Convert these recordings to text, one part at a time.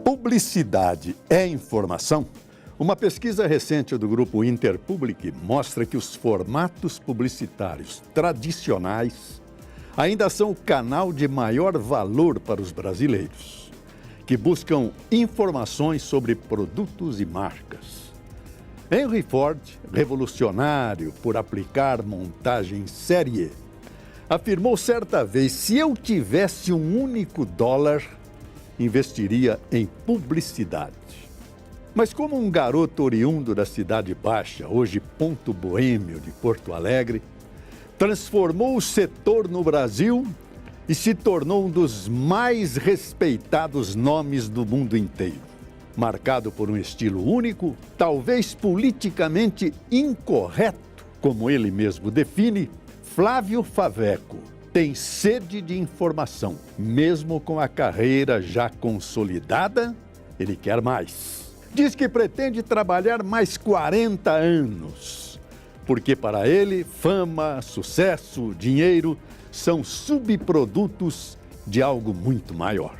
Publicidade é informação? Uma pesquisa recente do grupo Interpublic mostra que os formatos publicitários tradicionais ainda são o canal de maior valor para os brasileiros, que buscam informações sobre produtos e marcas. Henry Ford, revolucionário por aplicar montagem série, afirmou certa vez: se eu tivesse um único dólar, investiria em publicidade. Mas como um garoto oriundo da Cidade Baixa, hoje ponto boêmio de Porto Alegre, transformou o setor no Brasil e se tornou um dos mais respeitados nomes do mundo inteiro. Marcado por um estilo único, talvez politicamente incorreto, como ele mesmo define, Flávio Faveco tem sede de informação. Mesmo com a carreira já consolidada, ele quer mais. Diz que pretende trabalhar mais 40 anos, porque para ele, fama, sucesso, dinheiro são subprodutos de algo muito maior.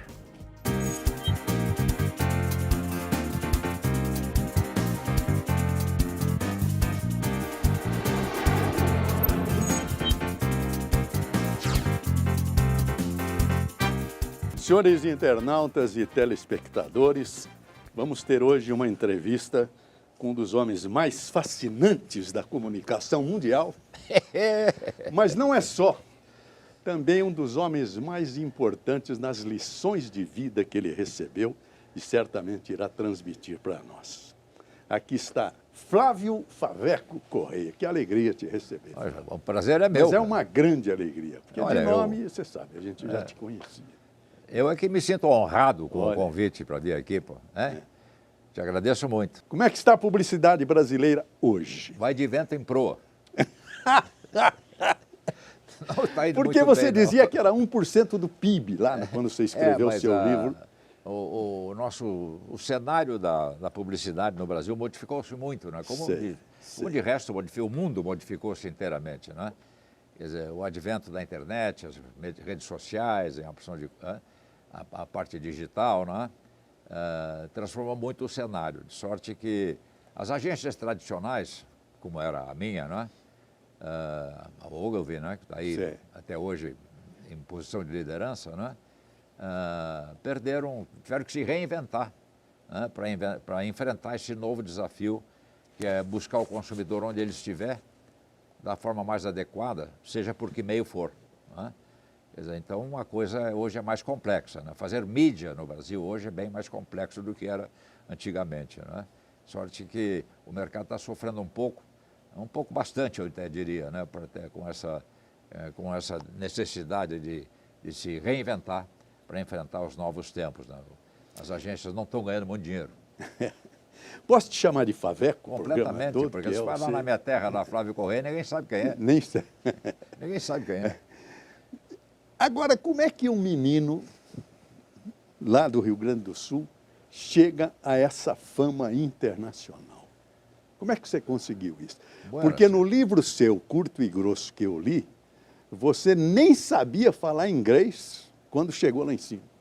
Senhores internautas e telespectadores, vamos ter hoje uma entrevista com um dos homens mais fascinantes da comunicação mundial, mas não é só, também um dos homens mais importantes nas lições de vida que ele recebeu e certamente irá transmitir para nós. Aqui está Flávio Faveco Correia. Que alegria te receber. O prazer é meu. Mas é uma grande alegria, porque olha, de nome, você sabe, a gente já te conhecia. Eu é que me sinto honrado com o convite para vir aqui, pô. Te agradeço muito. Como é que está a publicidade brasileira hoje? Vai de vento em proa. Não, tá indo porque muito você bem, dizia não. que era 1% do PIB lá, quando você escreveu o seu livro. O cenário da publicidade no Brasil modificou-se muito, né? Como de resto, o mundo modificou-se inteiramente, né? Quer dizer, o advento da internet, as redes sociais, a opção de a parte digital, né? Transformou muito o cenário, de sorte que as agências tradicionais, como era a minha, né? A Ogilvy, né? Que está aí até hoje em posição de liderança, né? Tiveram que se reinventar, né? Para enfrentar esse novo desafio, que é buscar o consumidor onde ele estiver, da forma mais adequada, seja por que meio for, né? Quer dizer, então, uma coisa hoje é mais complexa, né? Fazer mídia no Brasil hoje é bem mais complexo do que era antigamente, né? Sorte que o mercado está sofrendo um pouco bastante, eu até diria, né? Com essa necessidade de se reinventar para enfrentar os novos tempos, né? As agências não estão ganhando muito dinheiro. Posso te chamar de Faveco? Completamente, todo, porque se vai lá na minha terra, na Flávio Correia, ninguém sabe quem é. Nem sei. Ninguém sabe quem é. Agora, como é que um menino lá do Rio Grande do Sul chega a essa fama internacional? Como é que você conseguiu isso? Porque no livro seu, Curto e Grosso, que eu li, você nem sabia falar inglês quando chegou lá em cima.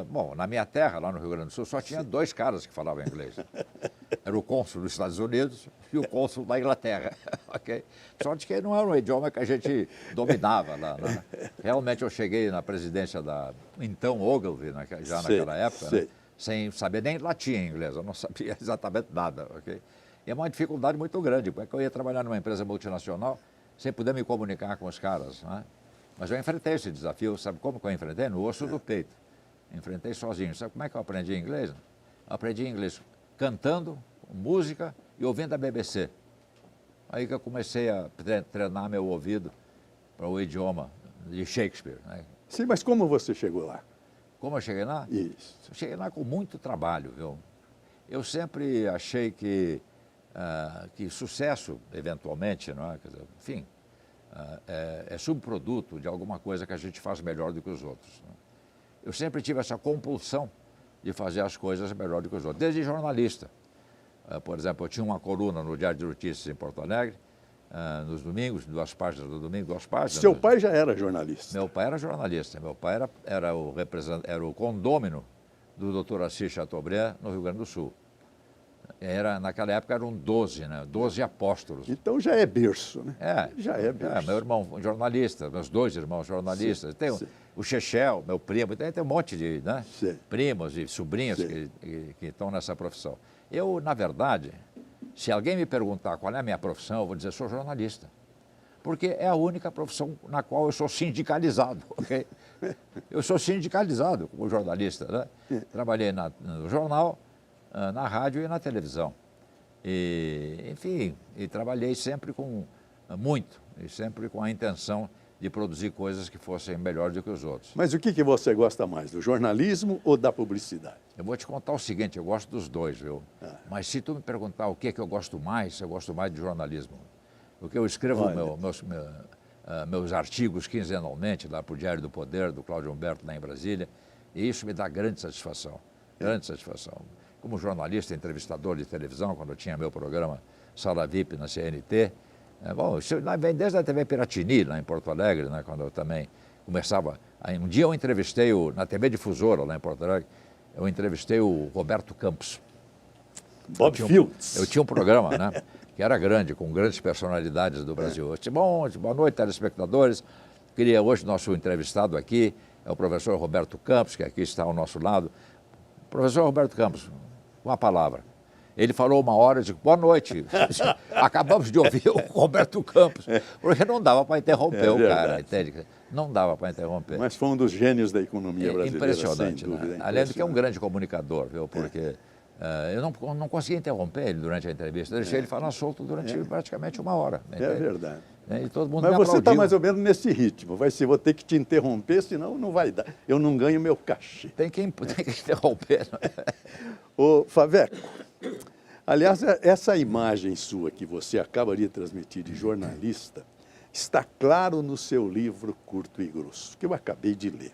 Bom, na minha terra, lá no Rio Grande do Sul, só tinha dois caras que falavam inglês. Era o cônsul dos Estados Unidos e o cônsul da Inglaterra. Okay? Sorte que não era um idioma que a gente dominava lá. Né? Realmente eu cheguei na presidência da então Ogilvy, naquela época, né? Sem saber nem latim em inglês, eu não sabia exatamente nada. Okay? E é uma dificuldade muito grande, porque eu ia trabalhar numa empresa multinacional sem poder me comunicar com os caras, né? Mas eu enfrentei esse desafio, sabe como que eu enfrentei? No osso do peito. Enfrentei sozinho. Sabe como é que eu aprendi inglês? Eu aprendi inglês cantando, música e ouvindo a BBC. Aí que eu comecei a treinar meu ouvido para o idioma de Shakespeare, né? Sim, mas como você chegou lá? Como eu cheguei lá? Isso. Eu cheguei lá com muito trabalho, viu? Eu sempre achei que sucesso, eventualmente, não é? Quer dizer, enfim, é subproduto de alguma coisa que a gente faz melhor do que os outros, né? Eu sempre tive essa compulsão de fazer as coisas melhor do que os outros, desde jornalista. Por exemplo, eu tinha uma coluna no Diário de Notícias em Porto Alegre, nos domingos, 2 páginas do domingo, 2 páginas. Seu pai já era jornalista? Meu pai era jornalista. Meu pai era o condômino do Dr. Assis Chateaubriand, no Rio Grande do Sul. Naquela época eram 12, né? 12 apóstolos. Então já é berço, né? Já é berço. Meu irmão jornalista, meus 2 irmãos jornalistas. Tem o Chechel, meu primo, tem um monte de, né, primos e sobrinhos que estão nessa profissão. Eu, na verdade, se alguém me perguntar qual é a minha profissão, eu vou dizer, sou jornalista. Porque é a única profissão na qual eu sou sindicalizado, ok? Eu sou sindicalizado como jornalista, né? Trabalhei no jornal, na rádio e na televisão. Enfim, trabalhei sempre sempre com a intenção de produzir coisas que fossem melhores do que os outros. Mas o que você gosta mais, do jornalismo ou da publicidade? Eu vou te contar o seguinte, eu gosto dos dois, viu? Mas se tu me perguntar o que eu gosto mais de jornalismo. Porque eu escrevo meus artigos quinzenalmente lá para o Diário do Poder, do Cláudio Humberto, lá em Brasília, e isso me dá grande satisfação, grande satisfação. Como jornalista, entrevistador de televisão, quando eu tinha meu programa Sala VIP na CNT, isso vem desde a TV Piratini, lá em Porto Alegre, né, quando eu também começava. Um dia eu entrevistei, na TV Difusora, lá em Porto Alegre, eu entrevistei o Roberto Campos. Bob Fields. Eu tinha um programa, né, que era grande, com grandes personalidades do Brasil. Eu disse, boa noite, telespectadores. Queria hoje, nosso entrevistado aqui é o professor Roberto Campos, que aqui está ao nosso lado. Professor Roberto Campos, uma palavra. Ele falou 1 hora, eu disse, boa noite. Acabamos de ouvir o Roberto Campos, porque não dava para interromper o cara, entende? Não dava para interromper. Mas foi um dos gênios da economia brasileira, impressionante, sem dúvida. Né? Além do que é um grande comunicador, viu? Porque eu não conseguia interromper ele durante a entrevista. Deixei ele falar solto durante praticamente 1 hora. É verdade. E todo mundo Mas me você está aplaudiu. mais ou menos nesse ritmo. Vou ter que te interromper, senão não vai dar. Eu não ganho meu cachê. Tem que interromper. Ô, Faveco, aliás, essa imagem sua que você acaba de transmitir de jornalista está claro no seu livro Curto e Grosso, que eu acabei de ler.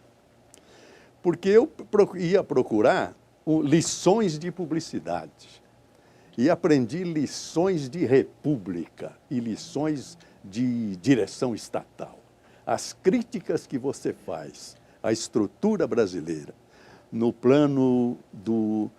Porque eu ia procurar lições de publicidade e aprendi lições de república e lições de direção estatal. As críticas que você faz à estrutura brasileira, no plano do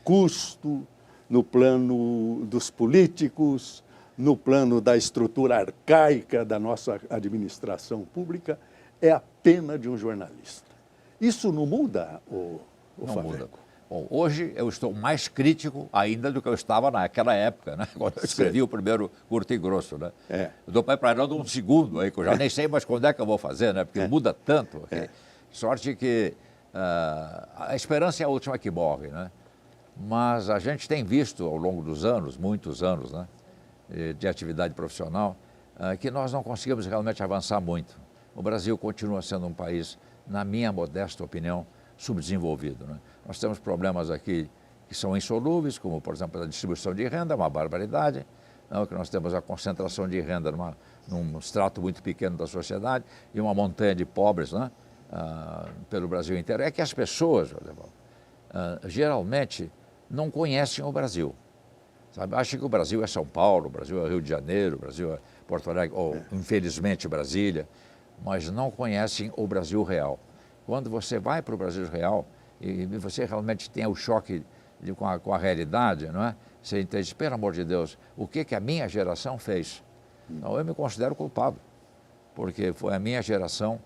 custo, no plano dos políticos, no plano da estrutura arcaica da nossa administração pública, é a pena de um jornalista. Isso não muda, Não muda. Bom, hoje eu estou mais crítico ainda do que eu estava naquela época, né? Quando eu escrevi o primeiro Curto e Grosso, né? Eu dou para um segundo aí, que eu já nem sei mais quando é que eu vou fazer, né? Porque muda tanto. Okay? Sorte que a esperança é a última que morre, né? Mas a gente tem visto ao longo dos anos, muitos anos, né, de atividade profissional, que nós não conseguimos realmente avançar muito. O Brasil continua sendo um país, na minha modesta opinião, subdesenvolvido, né? Nós temos problemas aqui que são insolúveis, como, por exemplo, a distribuição de renda, uma barbaridade, não, que nós temos a concentração de renda num extrato muito pequeno da sociedade e uma montanha de pobres, né, pelo Brasil inteiro. É que as pessoas, geralmente, não conhecem o Brasil. Sabe? Acham que o Brasil é São Paulo, o Brasil é Rio de Janeiro, o Brasil é Porto Alegre, ou, infelizmente, Brasília, mas não conhecem o Brasil real. Quando você vai para o Brasil real e você realmente tem o choque com a realidade, não é? Você entende, pelo amor de Deus, o que a minha geração fez? Então, eu me considero culpado, porque foi a minha geração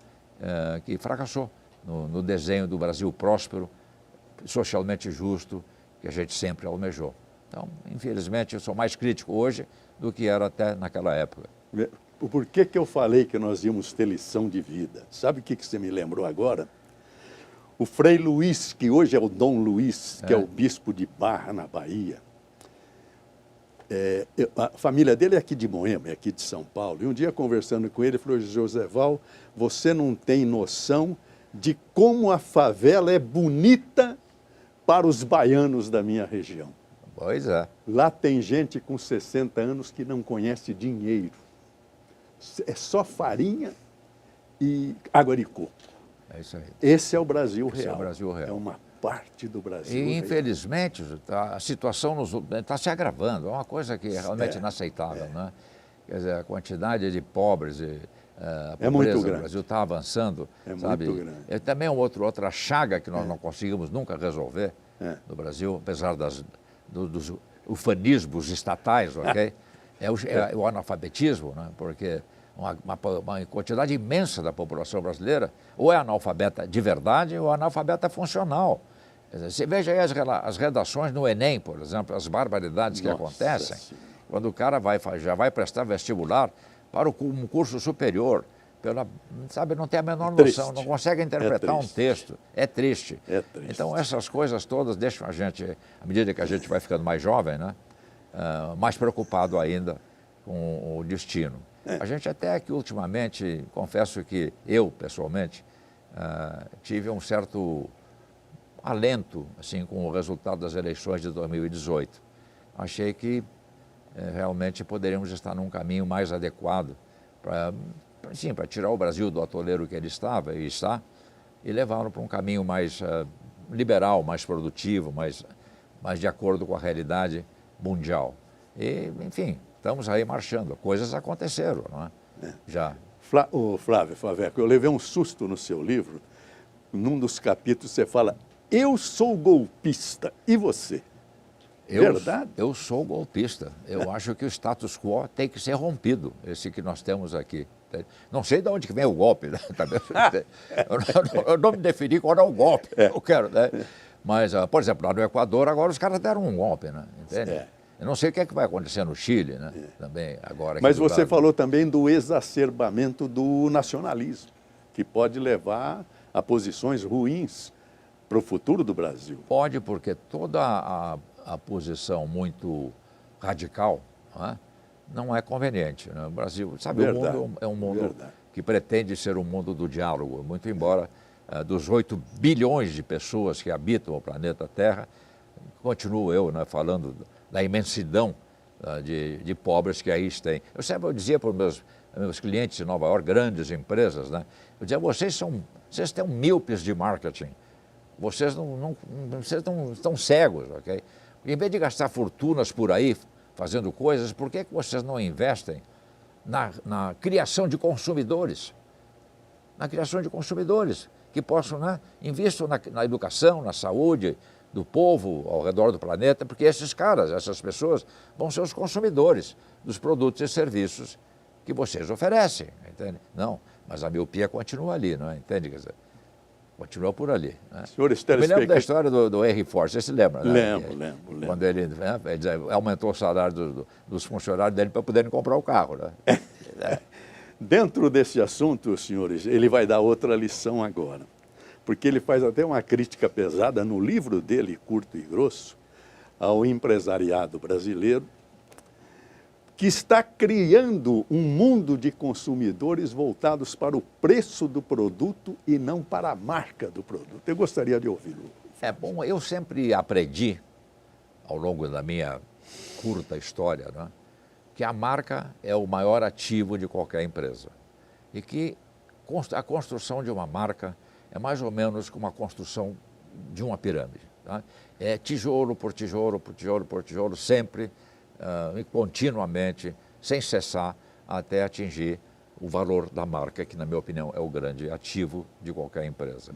que fracassou no desenho do Brasil próspero, socialmente justo, que a gente sempre almejou. Então, infelizmente, eu sou mais crítico hoje do que era até naquela época. Por que eu falei que nós íamos ter lição de vida? Sabe o que você me lembrou agora? O Frei Luís, que hoje é o Dom Luís, que é o bispo de Barra, na Bahia. A família dele é aqui de Moema, é aqui de São Paulo. E um dia, conversando com ele, ele falou, Joséval, você não tem noção de como a favela é bonita para os baianos da minha região. Pois é. Lá tem gente com 60 anos que não conhece dinheiro. É só farinha e água de coco. É isso aí. Esse é o Brasil real. Esse é o Brasil real. É uma parte do Brasil real. E, infelizmente, a situação está se agravando. É uma coisa que é realmente inaceitável, né? Quer dizer, a quantidade de pobres A É muito pobreza grande. no Brasil está avançando, É sabe? muito grande. É também outra chaga que nós não conseguimos nunca resolver no Brasil, apesar dos ufanismos estatais, ok? É o analfabetismo, né? Porque uma quantidade imensa da população brasileira ou é analfabeta de verdade ou é analfabeta funcional. Quer dizer, você veja aí as redações no Enem, por exemplo, as barbaridades que acontecem, quando o cara já vai prestar vestibular para um curso superior, sabe, não tem a menor noção, não consegue interpretar um texto. É triste. É triste. Então, essas coisas todas deixam a gente, à medida que a gente vai ficando mais jovem, né, mais preocupado ainda com o destino. A gente até que ultimamente, confesso que eu, pessoalmente, tive um certo alento assim, com o resultado das eleições de 2018. Achei que realmente poderíamos estar num caminho mais adequado para tirar o Brasil do atoleiro que ele estava e está e levá-lo para um caminho mais liberal, mais produtivo, mais de acordo com a realidade mundial. E, enfim, estamos aí marchando. Coisas aconteceram, não é? Já. Flávio Faveco, eu levei um susto no seu livro. Num dos capítulos você fala, eu sou golpista, e você? Verdade? Eu sou golpista. Eu acho que o status quo tem que ser rompido, esse que nós temos aqui. Não sei de onde que vem o golpe, né? Eu não me defini qual é o golpe, eu quero, né? Mas, por exemplo, lá no Equador, agora os caras deram um golpe, né? Entende? Eu não sei o que é que vai acontecer no Chile, né? Também, agora. Mas você falou também do exacerbamento do nacionalismo, que pode levar a posições ruins para o futuro do Brasil. Pode, porque toda a posição muito radical não é conveniente. Né? O Brasil, sabe, Verdade. o mundo é um mundo que pretende ser um mundo do diálogo, muito embora dos 8 bilhões de pessoas que habitam o planeta Terra, continuo eu, né, falando da imensidão de pobres que aí tem. Eu dizia para os meus clientes de Nova York, grandes empresas, né, eu dizia, vocês têm míopes de marketing, vocês não estão cegos, ok? Em vez de gastar fortunas por aí fazendo coisas, por que vocês não investem na criação de consumidores? Na criação de consumidores que possam, né, investir na educação, na saúde do povo ao redor do planeta, porque esses caras, essas pessoas, vão ser os consumidores dos produtos e serviços que vocês oferecem, entende? Não, mas a miopia continua ali, não é? Entende? Quer dizer, continua por ali. Né? Senhores Eu me lembro da história do Henry Ford, você se lembra? Né? Lembro. Quando ele aumentou o salário dos funcionários dele para poderem comprar o carro. Né? Dentro desse assunto, senhores, ele vai dar outra lição agora. Porque ele faz até uma crítica pesada no livro dele, Curto e Grosso, ao empresariado brasileiro, que está criando um mundo de consumidores voltados para o preço do produto e não para a marca do produto. Eu gostaria de ouvi-lo. Bom, eu sempre aprendi, ao longo da minha curta história, né, que a marca é o maior ativo de qualquer empresa. E que a construção de uma marca é mais ou menos como a construção de uma pirâmide. Tá? É tijolo por tijolo, por tijolo, por tijolo, sempre, continuamente, sem cessar, até atingir o valor da marca, que, na minha opinião, é o grande ativo de qualquer empresa.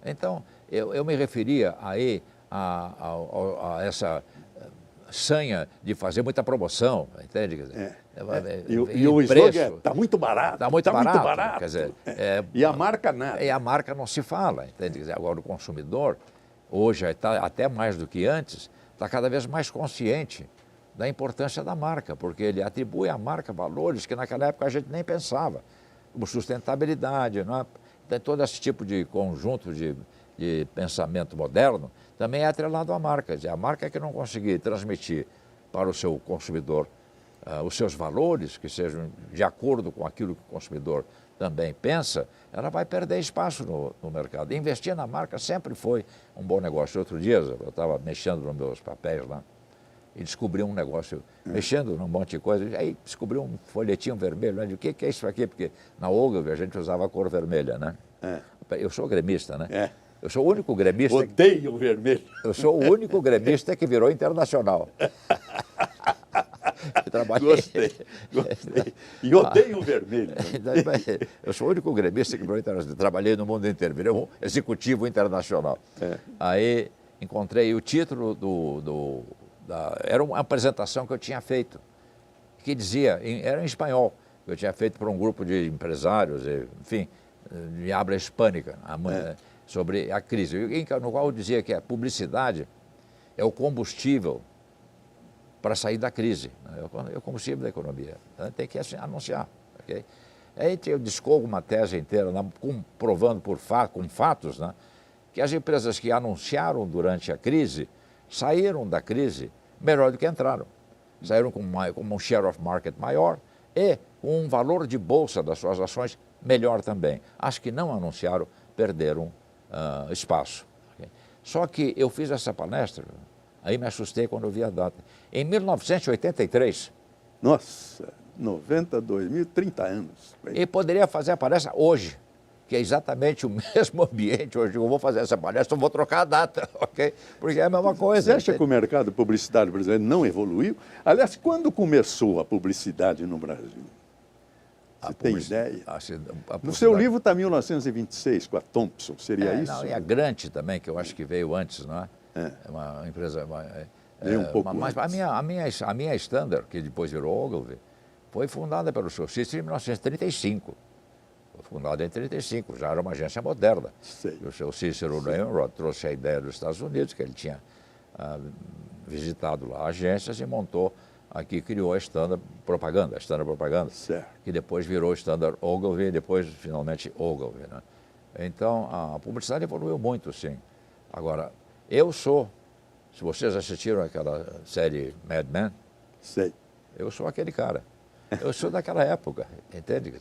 Então, eu me referia aí a essa sanha de fazer muita promoção, entende? Quer dizer, e o slogan está muito barato. Está muito barato. Quer dizer, e a marca nada. E a marca não se fala, entende? Quer dizer, agora o consumidor, hoje, até mais do que antes, está cada vez mais consciente da importância da marca, porque ele atribui à marca valores que naquela época a gente nem pensava, como sustentabilidade, não é? Tem todo esse tipo de conjunto de pensamento moderno, também é atrelado à marca. Quer dizer, a marca que não conseguir transmitir para o seu consumidor os seus valores, que sejam de acordo com aquilo que o consumidor também pensa, ela vai perder espaço no mercado. Investir na marca sempre foi um bom negócio. Outro dia eu estava mexendo nos meus papéis lá e descobri um negócio, mexendo num monte de coisa, aí descobri um folhetinho vermelho, né? O que é isso aqui? Porque na Ogilvy a gente usava a cor vermelha, né? Eu sou gremista, né? Eu sou o único gremista... Odeio o vermelho. Eu sou o único gremista que virou internacional. Trabalhei. Gostei. E odeio o vermelho. Eu sou o único gremista que trabalhei no mundo inteiro, virei um executivo internacional. Aí encontrei o título era uma apresentação que eu tinha feito, que dizia, era em espanhol, que eu tinha feito para um grupo de empresários, enfim, de habla hispânica, sobre a crise, no qual eu dizia que a publicidade é o combustível para sair da crise, é o combustível da economia, tem que anunciar. Okay? Aí eu discorro uma tese inteira, comprovando com fatos, né, que as empresas que anunciaram durante a crise saíram da crise melhor do que entraram. Saíram com um share of market maior e com um valor de bolsa das suas ações melhor também. As que não anunciaram perderam espaço. Okay? Só que eu fiz essa palestra, aí me assustei quando eu vi a data. Em 1983. Nossa, 92 mil, 30 anos. E poderia fazer a palestra hoje, que é exatamente o mesmo ambiente. Hoje eu vou fazer essa palestra, eu vou trocar a data, ok? Porque é a mesma coisa. Você acha que o mercado publicitário brasileiro não evoluiu? Aliás, quando começou a publicidade no Brasil? Você tem ideia? No seu livro está 1926, com a Thompson, seria isso? Não, e a Grant também, que eu acho que veio antes, não é? É uma empresa... Veio um pouco mas antes. a minha Standard, que depois virou Ogilvy, foi fundada pelo seu Cícero em 1935. Foi fundada em 1935, já era uma agência moderna. Sei. E o seu Cícero Ramrod trouxe a ideia dos Estados Unidos, que ele tinha visitado lá agências e montou aqui, criou a Standard Propaganda, certo, que depois virou Standard Ogilvy e depois, finalmente, Ogilvy. Né? Então, a publicidade evoluiu muito, sim. Agora, se vocês assistiram aquela série Mad Men, sei. Eu sou aquele cara. Eu sou daquela época, entende?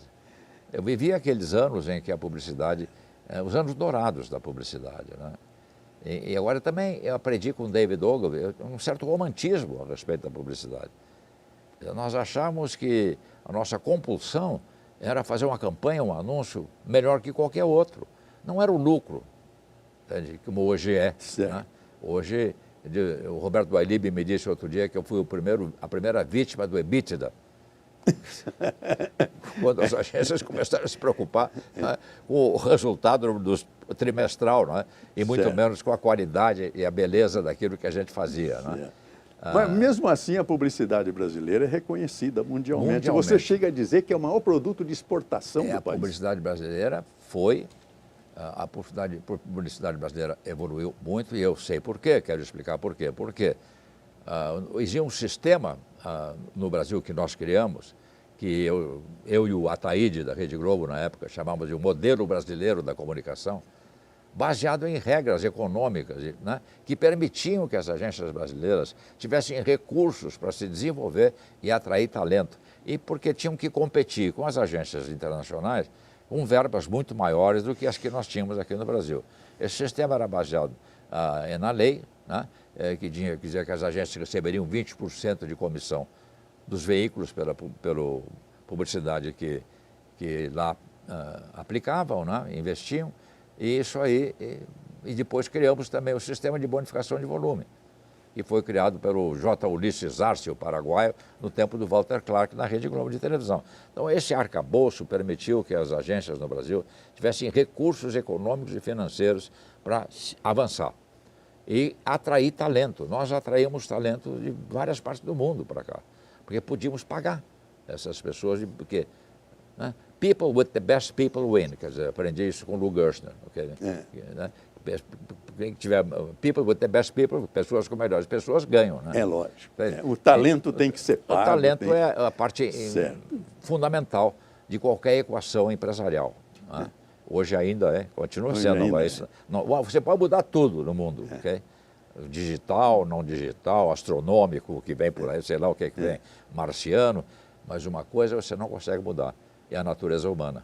Eu vivi aqueles anos em que a publicidade, os anos dourados da publicidade, né? E agora também eu aprendi com o David Ogilvy um certo romantismo a respeito da publicidade. Nós achávamos que a nossa compulsão era fazer uma campanha, um anúncio melhor que qualquer outro. Não era o lucro, entende? Como hoje é. Né? Hoje, o Roberto Bailib me disse outro dia que eu fui a primeira vítima do EBITDA. Quando as agências começaram a se preocupar, né, com o resultado do trimestral, né, e muito menos com a qualidade e a beleza daquilo que a gente fazia. Né? Mas mesmo assim a publicidade brasileira é reconhecida mundialmente. Você chega a dizer que é o maior produto de exportação do país. A publicidade brasileira foi... A publicidade brasileira evoluiu muito e eu sei por quê, quero explicar por quê. Porque existia um sistema no Brasil que nós criamos, que eu e o Ataíde da Rede Globo, na época, chamávamos de o modelo brasileiro da comunicação, baseado em regras econômicas, né, que permitiam que as agências brasileiras tivessem recursos para se desenvolver e atrair talento. E porque tinham que competir com as agências internacionais com verbas muito maiores do que as que nós tínhamos aqui no Brasil. Esse sistema era baseado na lei, né, que dizia que as agências receberiam 20% de comissão dos veículos pela publicidade que lá aplicavam, né, investiam, e isso aí, e depois criamos também o sistema de bonificação de volume, que foi criado pelo J. Ulisses Arce, o paraguaio, no tempo do Walter Clark, na Rede Globo de televisão. Então, esse arcabouço permitiu que as agências no Brasil tivessem recursos econômicos e financeiros para avançar e atrair talento. Nós atraímos talento de várias partes do mundo para cá, porque podíamos pagar essas pessoas, porque... Né, people with the best people win, quer dizer, aprendi isso com o Lou Gerstner. Okay? Né? Quem tiver people with the best people, pessoas com melhores pessoas ganham. Né? É lógico. O talento tem que ser pago. O talento é a parte fundamental de qualquer equação empresarial. Né? Hoje ainda continua sendo. Você pode mudar tudo no mundo. Okay? Digital, não digital, astronômico, que vem por aí, sei lá o que vem, marciano, mas uma coisa você não consegue mudar, é a natureza humana.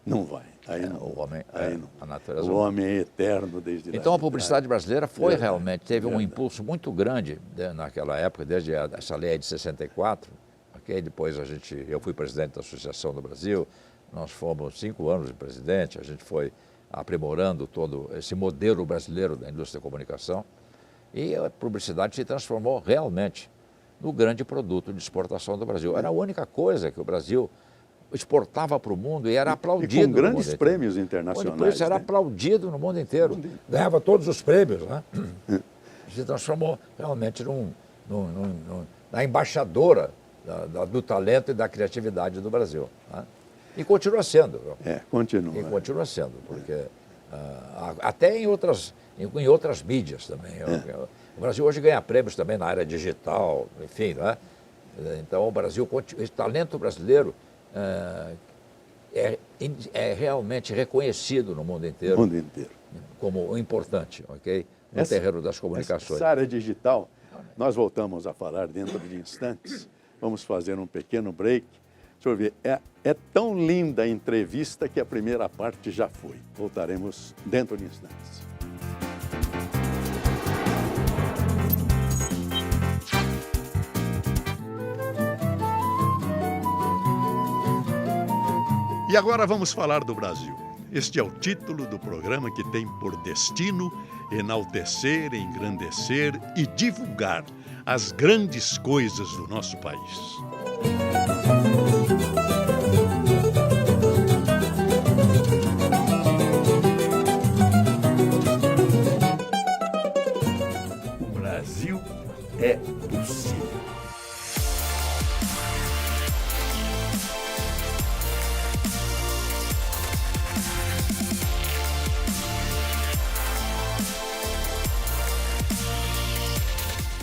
Não vai. Aí não. O homem a natureza humana. O homem é eterno desde lá. Então a publicidade brasileira foi realmente, teve um impulso muito grande naquela época, desde essa lei de 64, okay? Depois eu fui presidente da Associação do Brasil, nós fomos 5 anos de presidente, a gente foi aprimorando todo esse modelo brasileiro da indústria da comunicação e a publicidade se transformou realmente no grande produto de exportação do Brasil. Era a única coisa que o Brasil exportava para o mundo e era aplaudido. E com grandes prêmios internacionais. Por isso era aplaudido no mundo inteiro. Ganhava todos os prêmios, né? Se transformou realmente na embaixadora do talento e da criatividade do Brasil. Né? E continua sendo. Continua. E continua sendo, porque até em outras mídias também. O Brasil hoje ganha prêmios também na área digital, enfim, né? Então o Brasil, o talento brasileiro é realmente reconhecido no mundo inteiro, como importante, ok? No terreno das comunicações. Essa área digital, nós voltamos a falar dentro de instantes. Vamos fazer um pequeno break. Deixa eu ver, é tão linda a entrevista que a primeira parte já foi. Voltaremos dentro de instantes. E agora vamos falar do Brasil. Este é o título do programa que tem por destino enaltecer, engrandecer e divulgar as grandes coisas do nosso país. O Brasil é possível.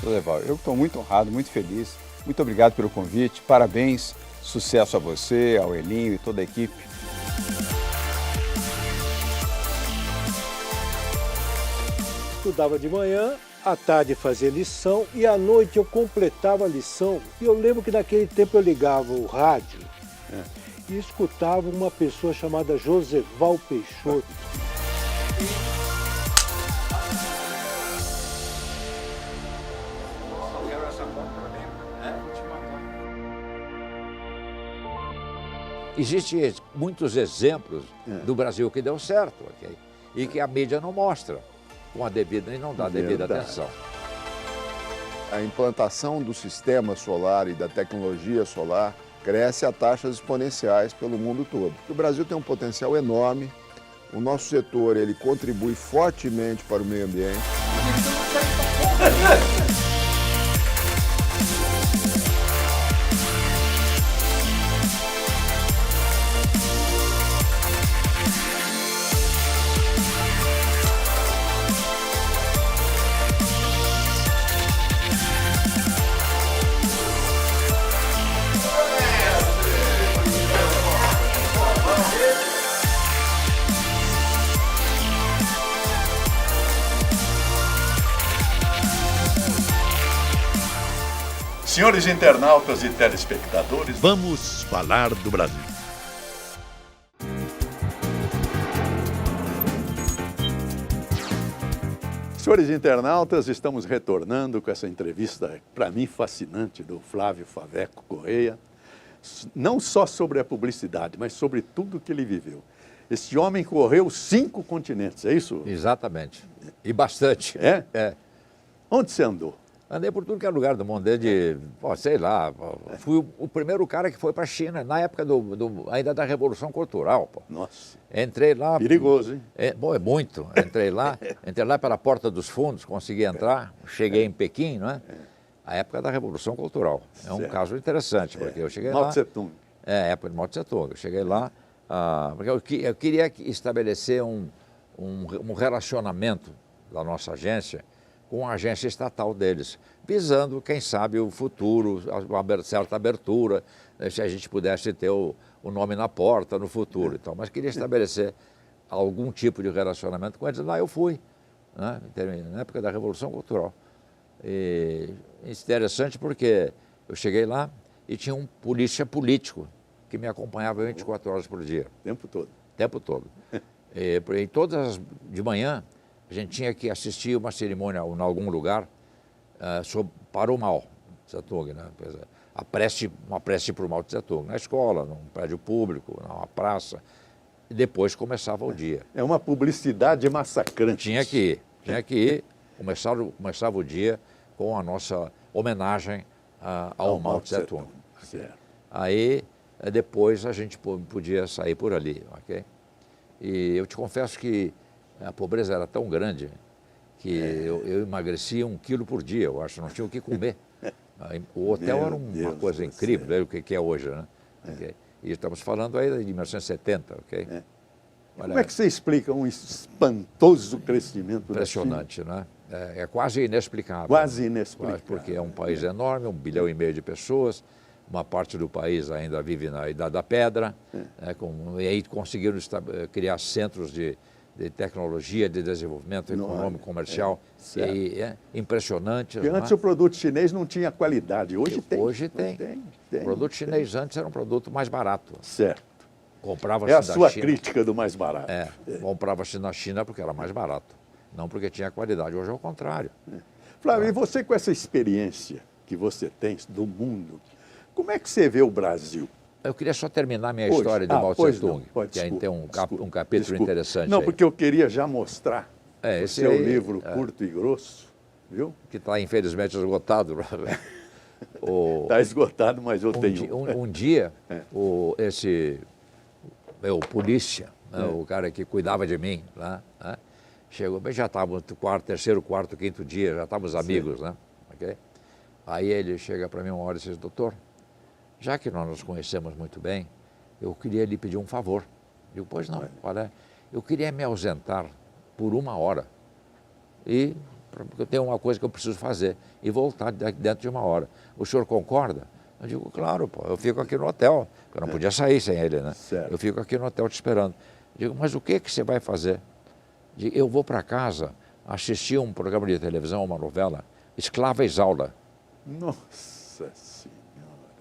Leval, eu estou muito honrado, muito feliz. Muito obrigado pelo convite. Parabéns, sucesso a você, ao Elinho e toda a equipe. Estudava de manhã, à tarde fazia lição e à noite eu completava a lição. E eu lembro que naquele tempo eu ligava o rádio e escutava uma pessoa chamada Joseval Peixoto. Existem muitos exemplos do Brasil que deu certo, ok? E que a mídia não mostra com a devida e não dá a devida atenção. A implantação do sistema solar e da tecnologia solar cresce a taxas exponenciais pelo mundo todo. O Brasil tem um potencial enorme, o nosso setor ele contribui fortemente para o meio ambiente. Senhores internautas e telespectadores, vamos falar do Brasil. Senhores internautas, estamos retornando com essa entrevista, para mim, fascinante, do Flávio Faveco Correia, não só sobre a publicidade, mas sobre tudo que ele viveu. Esse homem correu 5 continentes, é isso? Exatamente. E bastante. É? Onde você andou? Andei por tudo que é lugar do mundo, desde, sei lá, fui o primeiro cara que foi para a China, na época ainda da Revolução Cultural. Pô. Nossa. Entrei lá... Perigoso, hein? É muito. Entrei lá pela Porta dos Fundos, consegui entrar, cheguei em Pequim, não é? A época da Revolução Cultural. É um caso interessante, porque eu cheguei lá... Mao Tse Tung. Época de Mao Tse Tung. Eu cheguei lá, porque eu queria estabelecer um relacionamento da nossa agência com a agência estatal deles, visando, quem sabe, o futuro, uma certa abertura, se a gente pudesse ter o nome na porta no futuro. Então, mas queria estabelecer algum tipo de relacionamento com eles. Lá eu fui, né, na época da Revolução Cultural. E interessante porque eu cheguei lá e tinha um polícia político que me acompanhava 24 horas por dia. O tempo todo? O tempo todo. E todas de manhã, a gente tinha que assistir uma cerimônia em algum lugar para o Mao Tse Tung, né? Uma prece para o Mao Tse Tung, na escola, num prédio público, numa praça. E depois começava o dia. É uma publicidade massacrante. Tinha que ir. Começava o dia com a nossa homenagem ao Mao Tse-tung. Certo. Aí, depois, a gente podia sair por ali, ok? E eu te confesso que a pobreza era tão grande que eu emagrecia 1 quilo por dia, eu acho, não tinha o que comer. O hotel Meu era uma Deus coisa do incrível, céu. o que é hoje, né? Okay? E estamos falando aí de 1970, ok? Como é que você explica um espantoso crescimento Impressionante, né? É quase inexplicável. Quase inexplicável. Porque é um país enorme, 1,5 bilhão de pessoas, uma parte do país ainda vive na Idade da Pedra, e aí conseguiram criar centros de tecnologia, de desenvolvimento econômico, comercial, e aí é impressionante. Porque antes o produto chinês não tinha qualidade, hoje tem. Hoje tem. O produto chinês antes era um produto mais barato. Certo. Comprava-se É a da sua China. crítica do mais barato. Comprava-se na China porque era mais barato, não porque tinha qualidade. Hoje é o contrário. Flávio, e você com essa experiência que você tem do mundo, como é que você vê o Brasil? Eu queria só terminar minha Hoje? história do Mao pois Tse-tung, não. que aí tem um capítulo desculpa. interessante Não, aí, porque eu queria já mostrar o esse seu aí, livro curto e grosso, viu? que está infelizmente esgotado. Está esgotado, mas eu tenho. Um dia, esse meu polícia, o cara que cuidava de mim, né, chegou, já estávamos no terceiro, quarto, quinto dia, já estávamos amigos, né? Okay? Aí ele chega para mim uma hora e diz, doutor, já que nós nos conhecemos muito bem, eu queria lhe pedir um favor. Eu digo, pois não, qual é? Eu queria me ausentar por 1 hora, porque eu tenho uma coisa que eu preciso fazer, e voltar dentro de 1 hora. O senhor concorda? Eu digo, claro, pô, eu fico aqui no hotel, eu não podia sair sem ele, né? Certo. Eu fico aqui no hotel te esperando. Eu digo, mas o que você vai fazer? Eu digo, eu vou para casa assistir um programa de televisão, uma novela, Escrava Isaura. Nossa Senhora.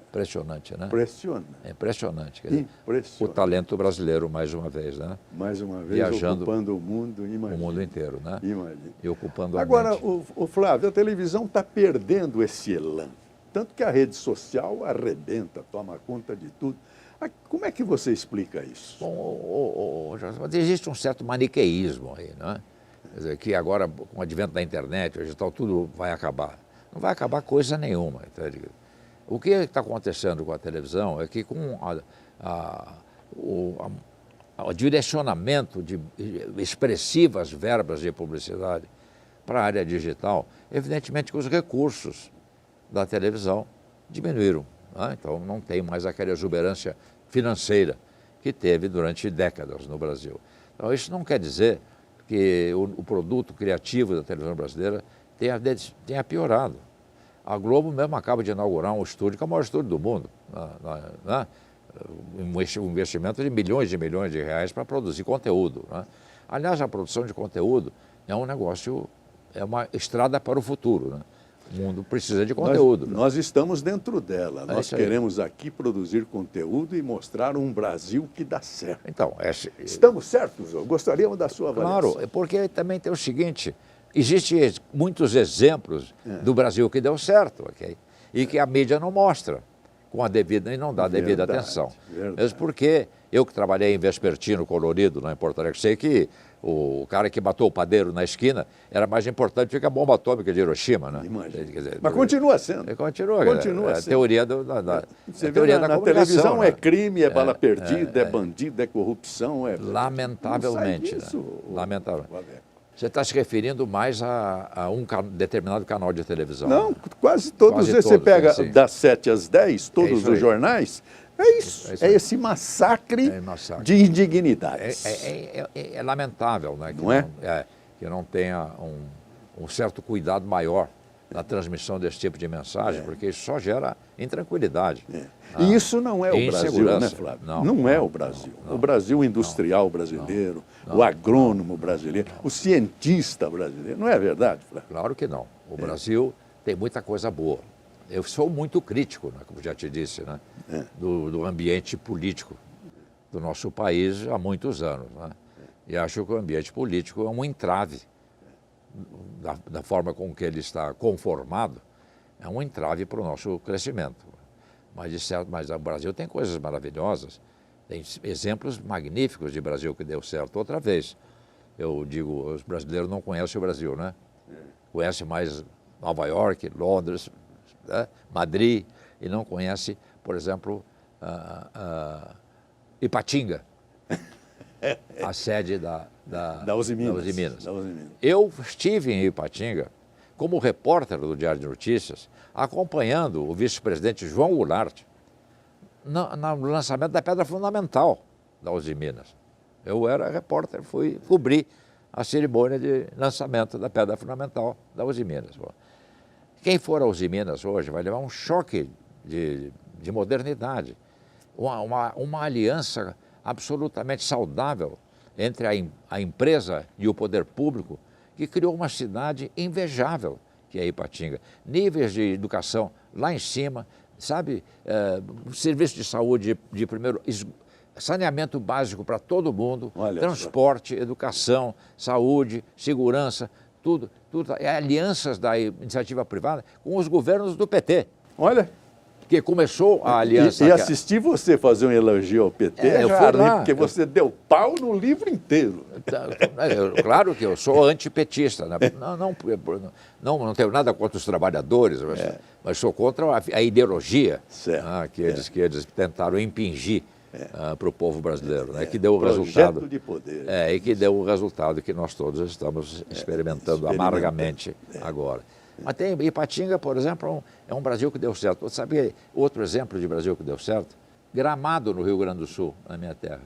Impressionante, né? Impressionante. É impressionante. Quer dizer, Impressionante. o talento brasileiro, mais uma vez, né? Mais uma vez, Viajando ocupando o mundo, imagina. O mundo inteiro, né? Imagina. E ocupando a Agora, mente. o Flávio, a televisão está perdendo esse elan. Tanto que a rede social arrebenta, toma conta de tudo. Como é que você explica isso? Bom, mas existe um certo maniqueísmo aí, né? Quer dizer, que agora, com o advento da internet, hoje tal, tudo vai acabar. Não vai acabar coisa nenhuma. O que está acontecendo com a televisão é que com o direcionamento de expressivas verbas de publicidade para a área digital, evidentemente que os recursos da televisão diminuíram. Né? Então não tem mais aquela exuberância financeira que teve durante décadas no Brasil. Então isso não quer dizer que o produto criativo da televisão brasileira tenha piorado. A Globo mesmo acaba de inaugurar um estúdio, que é o maior estúdio do mundo, né? Um investimento de milhões de reais para produzir conteúdo. Né? Aliás, a produção de conteúdo é um negócio, é uma estrada para o futuro. Né? O mundo precisa de conteúdo. Nós estamos dentro dela. Nós isso aí. queremos aqui produzir conteúdo e mostrar um Brasil que dá certo. Então, Estamos certos? Gostaríamos da sua avaliação. claro, porque também tem o seguinte, existem muitos exemplos do Brasil que deu certo, ok? E que a mídia não mostra com a devida, e não dá a devida atenção. Verdade. Mesmo porque eu que trabalhei em Vespertino Colorido, lá em Porto Alegre, sei que o cara que matou o padeiro na esquina era mais importante do que a bomba atômica de Hiroshima, né? Imagina. Quer dizer, Mas continua sendo. Continua Continua a sendo. teoria Você vê teoria na da televisão comunicação, né? é crime, é bala perdida, é bandido, é corrupção. Lamentavelmente. Não sai disso, Né? Lamentavelmente. Valério. Você está se referindo mais a um determinado canal de televisão. Não, né? quase todos. Quase Você todos, pega sim. das 7 às 10, todos isso os aí. jornais, é isso. É isso É aí. esse massacre, Massacre. de indignidades. É lamentável, né? Que Não é? Que não tenha um certo cuidado maior na transmissão desse tipo de mensagem, porque isso só gera intranquilidade. E isso não é o Brasil, né, insegurança. Flávio? Não, Não é não, o Brasil. não, O Brasil industrial brasileiro, o agrônomo brasileiro, o cientista brasileiro. Não é verdade, Flávio? Claro que não. O Brasil tem muita coisa boa. Eu sou muito crítico, né, como já te disse, né, do ambiente político do nosso país há muitos anos. Né? E acho que o ambiente político é um entrave, da forma com que ele está conformado, é um entrave para o nosso crescimento. Mas o Brasil tem coisas maravilhosas, tem exemplos magníficos de Brasil que deu certo. Outra vez, eu digo, os brasileiros não conhecem o Brasil, né? Conhecem mais Nova York, Londres, né? Madrid, e não conhece, por exemplo, Ipatinga, a sede da Uzi Minas. Eu estive em Ipatinga como repórter do Diário de Notícias, acompanhando o vice-presidente João Goulart no lançamento da pedra fundamental da Uzi Minas. Eu era repórter, fui cobrir a cerimônia de lançamento da pedra fundamental da Uzi Minas. Quem for a Uzi Minas hoje vai levar um choque de modernidade, uma aliança absolutamente saudável entre a empresa e o poder público, que criou uma cidade invejável, que é Ipatinga. Níveis de educação lá em cima, sabe, serviço de saúde de primeiro, saneamento básico para todo mundo, Olha transporte, educação, saúde, segurança, tudo, alianças da iniciativa privada com os governos do PT. Olha. Que começou a aliança... E assistir você fazer um elogio ao PT eu fui lá, porque você deu pau no livro inteiro. Claro que eu sou antipetista, né? Não tenho nada contra os trabalhadores, mas sou contra a ideologia, né? que eles tentaram impingir para o povo brasileiro, né? Que deu o resultado... de poder. E que deu o resultado que nós todos estamos experimentando amargamente agora. Mas tem Ipatinga, por exemplo, é um Brasil que deu certo. Sabe outro exemplo de Brasil que deu certo? Gramado, no Rio Grande do Sul, na minha terra.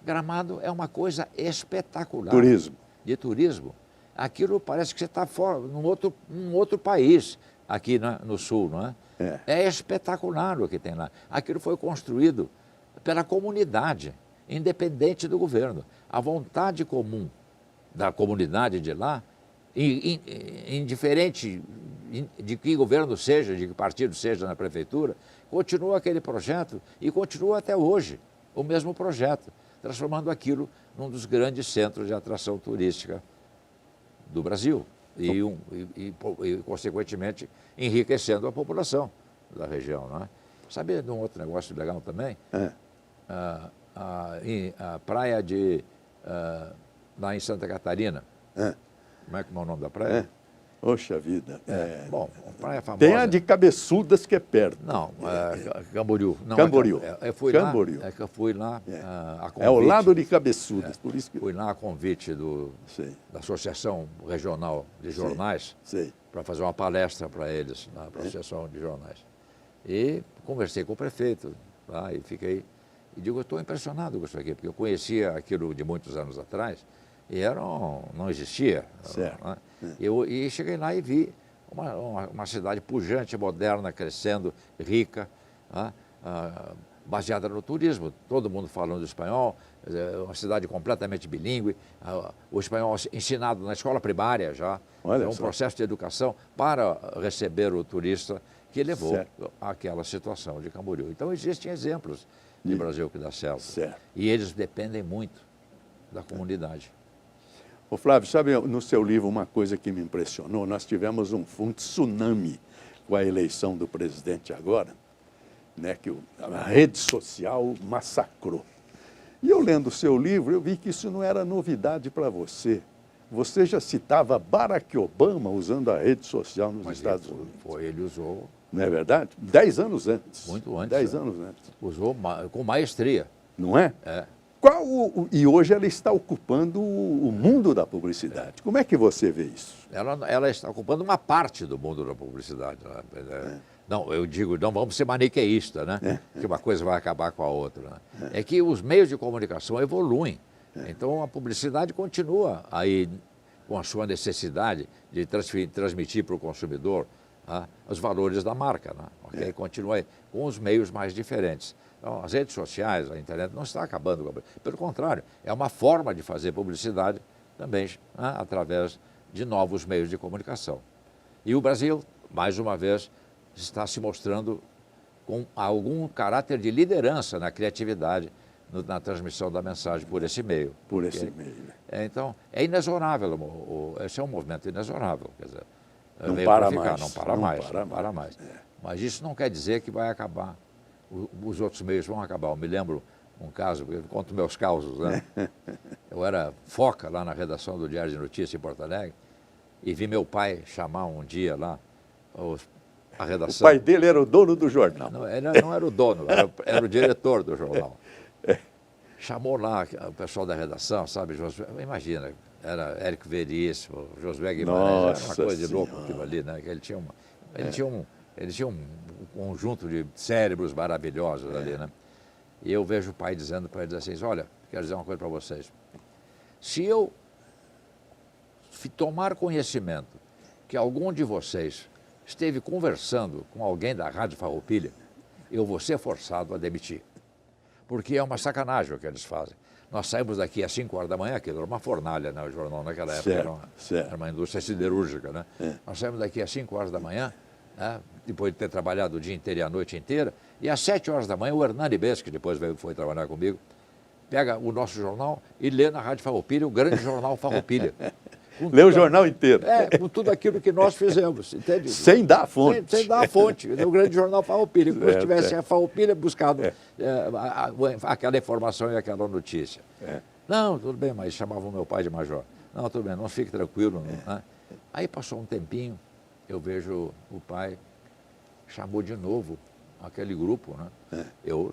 Gramado é uma coisa espetacular. Turismo. De turismo. Aquilo parece que você está fora, num outro país, aqui no Sul, não é? É espetacular o que tem lá. Aquilo foi construído pela comunidade, independente do governo. A vontade comum da comunidade de lá, indiferente de que governo seja, de que partido seja na prefeitura, continua aquele projeto e continua até hoje o mesmo projeto, transformando aquilo num dos grandes centros de atração turística do Brasil e consequentemente, enriquecendo a população da região. Não é? Sabe de um outro negócio legal também? A praia lá em Santa Catarina. Como é que é o nome da praia? Poxa vida. Bom, praia famosa. Tem a de Cabeçudas, que é perto. Não, Camboriú. Não, Camboriú. Eu fui Camboriú. lá, que eu fui lá a convite. É ao lado de Cabeçudas, por isso que... Fui lá a convite da Associação Regional de Jornais para fazer uma palestra para eles, na Associação de Jornais. E conversei com o prefeito lá e fiquei... E digo, eu estou impressionado com isso aqui, porque eu conhecia aquilo de muitos anos atrás, e não existia. Certo. Né? E cheguei lá e vi uma cidade pujante, moderna, crescendo, rica, né? Baseada no turismo. Todo mundo falando espanhol, uma cidade completamente bilíngue, o espanhol ensinado na escola primária já. Olha é um processo de educação para receber o turista que levou àquela situação de Camboriú. Então existem exemplos de Brasil que dá certo. E eles dependem muito da comunidade. Ô Flávio, sabe no seu livro uma coisa que me impressionou? Nós tivemos um tsunami com a eleição do presidente agora, né, que a rede social massacrou. E eu lendo o seu livro, eu vi que isso não era novidade para você. Você já citava Barack Obama usando a rede social nos Estados Unidos. Ele usou... Não é verdade? 10 anos antes. Muito antes. 10 anos antes. Usou com maestria. Não é? E hoje ela está ocupando o mundo da publicidade. Como é que você vê isso? Ela está ocupando uma parte do mundo da publicidade. Não, eu digo, não vamos ser maniqueístas, né? Que uma coisa vai acabar com a outra. Né? É que os meios de comunicação evoluem. Então a publicidade continua aí com a sua necessidade de transmitir para o consumidor os valores da marca. Né? Continua aí, com os meios mais diferentes. Então, as redes sociais, a internet não está acabando com a publicidade. Pelo contrário, é uma forma de fazer publicidade também através de novos meios de comunicação. E o Brasil, mais uma vez, está se mostrando com algum caráter de liderança na criatividade, na transmissão da mensagem por esse meio. Por esse meio. Então, é inexorável, esse é um movimento inexorável. Quer dizer, não para mais. Não para mais. Mas isso não quer dizer que vai acabar. Os outros meios vão acabar. Eu me lembro um caso, porque eu conto meus causos, né? Eu era foca lá na redação do Diário de Notícias em Porto Alegre e vi meu pai chamar um dia lá a O redação. pai dele era o dono do jornal. Não, ele não era o dono, era o diretor do jornal. Chamou lá o pessoal da redação, sabe? Imagina, era Érico Veríssimo, Josué Guimarães, era uma coisa de louco aquilo ali, né? Ele tinha um conjunto de cérebros maravilhosos ali, né? E eu vejo o pai dizendo para eles assim, olha, quero dizer uma coisa para vocês. Se eu tomar conhecimento que algum de vocês esteve conversando com alguém da Rádio Farroupilha, eu vou ser forçado a demitir. Porque é uma sacanagem o que eles fazem. Nós saímos daqui às 5 horas da manhã, aquilo era uma fornalha, né, o jornal naquela época, era uma indústria siderúrgica, né? Nós saímos daqui às 5 horas da manhã, né, depois de ter trabalhado o dia inteiro e a noite inteira, e às 7 horas da manhã o Hernani Bess, que depois foi trabalhar comigo, pega o nosso jornal e lê na Rádio Farroupilha, o grande jornal Farroupilha. Lê o jornal inteiro. Com tudo aquilo que nós fizemos, entende? Sem dar a fonte. Sem dar a fonte. O grande jornal Farroupilha. Se tivesse a Farroupilha buscado aquela informação e aquela notícia. Não, tudo bem, mas chamavam meu pai de major. Não, tudo bem, não fique tranquilo. Né? Aí passou um tempinho, eu vejo o pai chamou de novo aquele grupo, né? Eu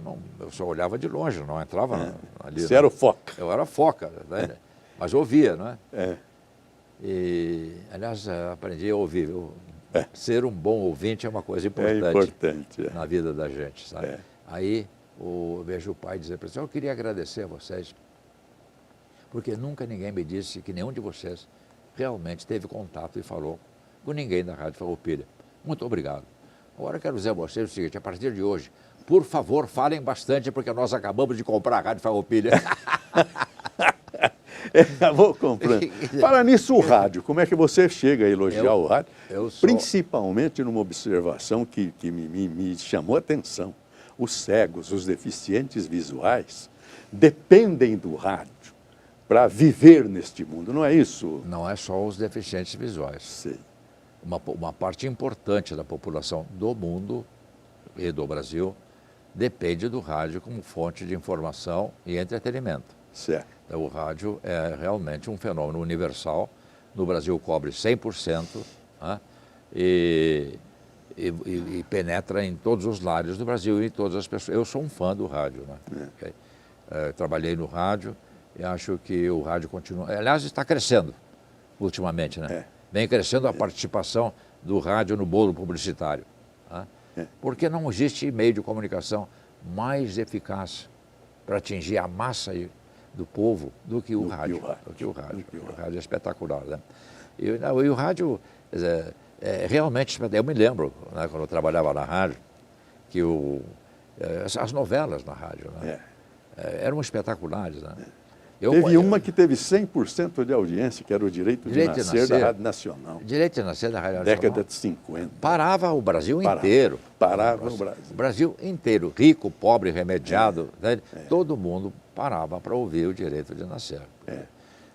só olhava de longe, não entrava ali. Você era o foca. Eu era foca, né? Mas ouvia, né? E, aliás, aprendi a ouvir. Ser um bom ouvinte é uma coisa importante, na vida da gente, sabe? Aí eu vejo o pai dizer para ele, eu queria agradecer a vocês, porque nunca ninguém me disse que nenhum de vocês realmente teve contato e falou com ninguém da Rádio Farroupilha. Muito obrigado. Agora eu quero dizer a vocês o seguinte, a partir de hoje, por favor, falem bastante, porque nós acabamos de comprar a Rádio Farroupilha. Acabou comprando. Fala nisso, o rádio. Como é que você chega a elogiar o rádio? Principalmente numa observação que me chamou a atenção. Os cegos, os deficientes visuais, dependem do rádio para viver neste mundo, não é isso? Não é só os deficientes visuais. Sim. Uma parte importante da população do mundo e do Brasil depende do rádio como fonte de informação e entretenimento. Certo. Então, o rádio é realmente um fenômeno universal. No Brasil cobre 100%, né? e penetra em todos os lares do Brasil e todas as pessoas. Eu sou um fã do rádio, né? Okay? Trabalhei no rádio e acho que o rádio continua. Aliás, está crescendo ultimamente, né? Vem crescendo a participação do rádio no bolo publicitário. Né? Porque não existe meio de comunicação mais eficaz para atingir a massa do povo do que o rádio. O rádio é espetacular, né? E o rádio realmente, eu me lembro, né, quando eu trabalhava na rádio, que as novelas na rádio, né, eram espetaculares, né? Teve uma que teve 100% de audiência, que era o Direito de Nascer da Rádio Nacional. Direito de Nascer da Rádio Nacional. Década de 50. Parava o Brasil inteiro. Parava o Brasil. O Brasil inteiro, rico, pobre, remediado, né? Todo mundo parava para ouvir o Direito de Nascer.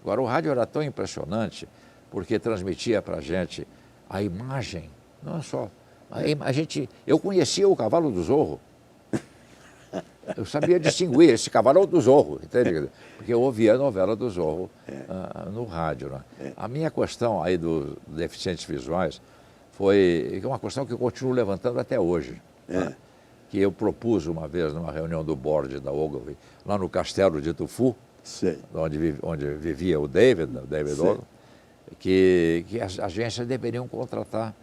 Agora, o rádio era tão impressionante, porque transmitia para a gente a imagem, não é só... Eu conhecia o cavalo do Zorro. Eu sabia distinguir esse cavalo do Zorro, entende? Porque eu ouvia a novela do Zorro no rádio. Né? A minha questão aí dos deficientes visuais foi uma questão que eu continuo levantando até hoje. Né? Que eu propus uma vez numa reunião do board da Ogilvy, lá no Castelo de Tufu, onde vivia o David Ogilvy, que as agências deveriam contratar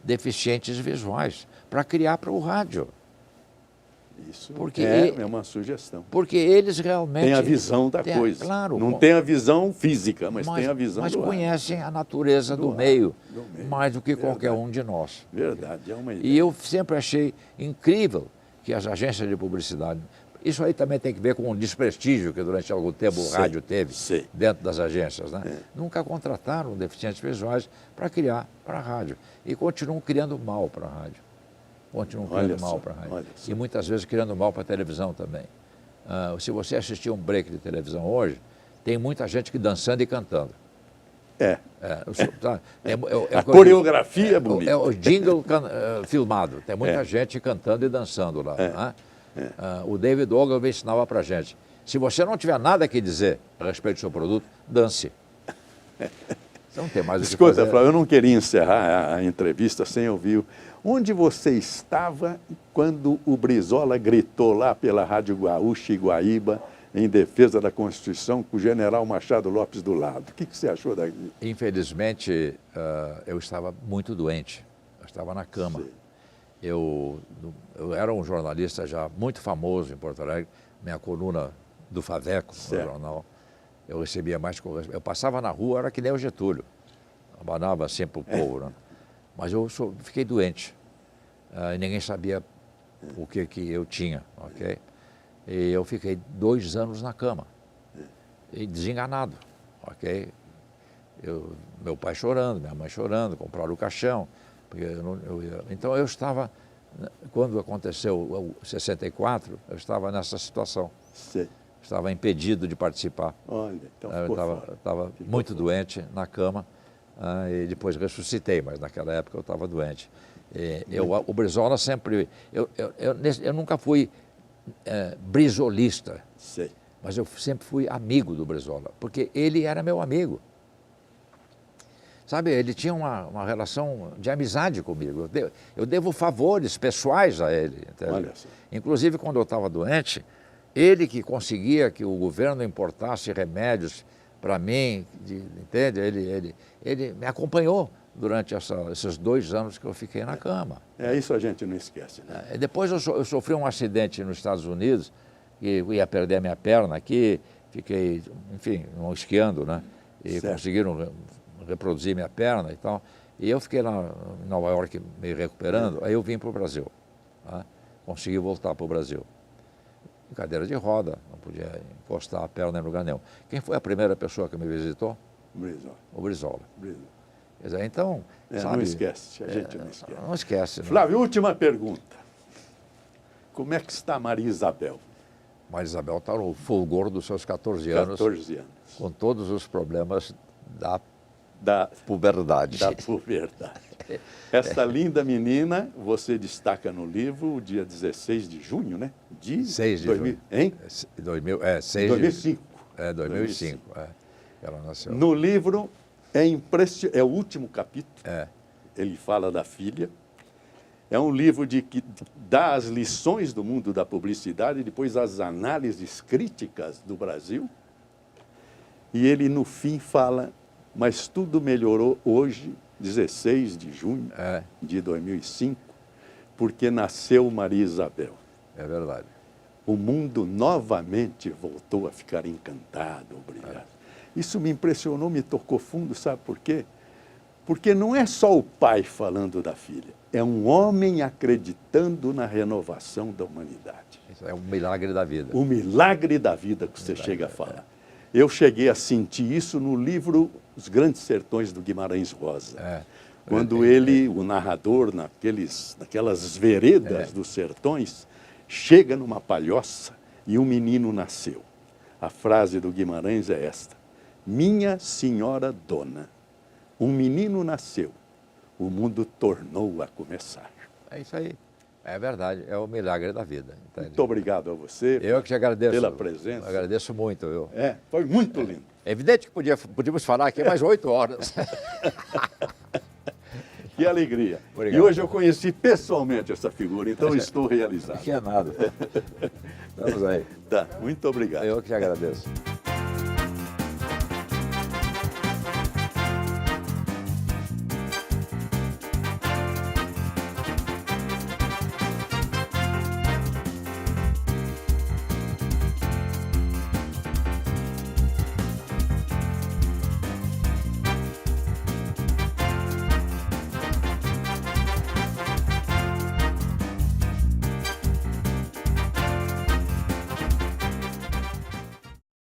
deficientes visuais para criar para o rádio. Isso porque é uma sugestão. Porque eles realmente... Tem a visão da coisa. Claro, não tem a visão física, mas tem a visão do conhecem a natureza do meio mais do que qualquer um de nós. Verdade, é uma ideia. E eu sempre achei incrível que as agências de publicidade... Isso aí também tem que ver com o desprestígio que durante algum tempo o rádio teve dentro das agências. Né? Nunca contrataram deficientes visuais para criar para a rádio. E continuam criando mal para a rádio. Continuam criando mal para a rádio. E muitas vezes criando mal para a televisão também. Se você assistir um break de televisão hoje, tem muita gente que dançando e cantando. A coreografia é bonita. É o jingle filmado. Tem muita gente cantando e dançando lá. Né? O David Ogilvy ensinava para a gente. Se você não tiver nada a dizer a respeito do seu produto, dance. Você não tem mais o que Escuta, fazer. Flávio, eu não queria encerrar a entrevista sem ouvir. Onde você estava quando o Brizola gritou lá pela Rádio Gaúcha e Guaíba em defesa da Constituição com o general Machado Lopes do lado? O que você achou daquilo? Infelizmente, eu estava muito doente. Eu estava na cama. Sim. Eu era um jornalista já muito famoso em Porto Alegre. Minha coluna do Faveco, no Certo. jornal, eu recebia mais correspondência. Eu passava na rua, era que nem o Getúlio. Abanava assim para o povo, né? Mas eu fiquei doente. E ninguém sabia o que eu tinha, ok? E eu fiquei 2 anos na cama. E desenganado, ok? Meu pai chorando, minha mãe chorando, compraram o caixão. Porque então eu estava, quando aconteceu o 64, eu estava nessa situação. Sei. Estava impedido de participar. Olha, então Eu estava muito doente na cama e depois ressuscitei, mas naquela época eu estava doente. O Brizola sempre... Eu nunca fui brizolista, Sei. mas eu sempre fui amigo do Brizola, porque ele era meu amigo. Sabe, ele tinha uma relação de amizade comigo. Eu devo favores pessoais a ele. Entende? Olha só. Inclusive, quando eu estava doente, ele que conseguia que o governo importasse remédios para mim, entende? Ele me acompanhou durante esses 2 anos que eu fiquei na cama. Isso a gente não esquece, né? Depois eu sofri um acidente nos Estados Unidos, que eu ia perder a minha perna aqui, fiquei, enfim, esquiando, né? E Certo. conseguiram reproduzir minha perna e tal. E eu fiquei lá em Nova York me recuperando, aí eu vim para o Brasil. Tá? Consegui voltar para o Brasil. Em cadeira de roda, não podia encostar a perna em lugar nenhum. Quem foi a primeira pessoa que me visitou? Brizola. O Brizola. Brizola. Quer dizer, então, sabe... Não esquece, a gente não esquece. Não esquece. Né? Flávio, última pergunta. Como é que está Maria Isabel? Maria Isabel está no fulgor dos seus 14 anos, 14 anos. com todos os problemas da Da puberdade. puberdade. Esta linda menina, você destaca no livro o dia 16 de junho, né? 6 de 2000, junho. hein? 2005. 2005. Ela nasceu. No livro é o último capítulo. É. Ele fala da filha. É um livro que dá as lições do mundo da publicidade e depois as análises críticas do Brasil. E ele, no fim, fala, mas tudo melhorou hoje, 16 de junho de 2005, porque nasceu Maria Isabel. É verdade. O mundo novamente voltou a ficar encantado, brilhado. Isso me impressionou, me tocou fundo, sabe por quê? Porque não é só o pai falando da filha, é um homem acreditando na renovação da humanidade. Isso é um milagre da vida. O milagre da vida que você chega a falar. Eu cheguei a sentir isso no livro Os Grandes Sertões do Guimarães Rosa. Quando ele, o narrador, naquelas veredas dos sertões, chega numa palhoça e um menino nasceu. A frase do Guimarães é esta: minha senhora dona, um menino nasceu, o mundo tornou a começar. É isso aí. É verdade, é o milagre da vida. Entende? Muito obrigado a você. Eu que te agradeço. Pela presença. Eu agradeço muito. Foi muito lindo. É evidente que podíamos falar aqui mais 8 horas. Que alegria. Obrigado. E hoje eu conheci pessoalmente essa figura, então estou realizado. Que é nada. Vamos aí. Tá, muito obrigado. Eu que te agradeço.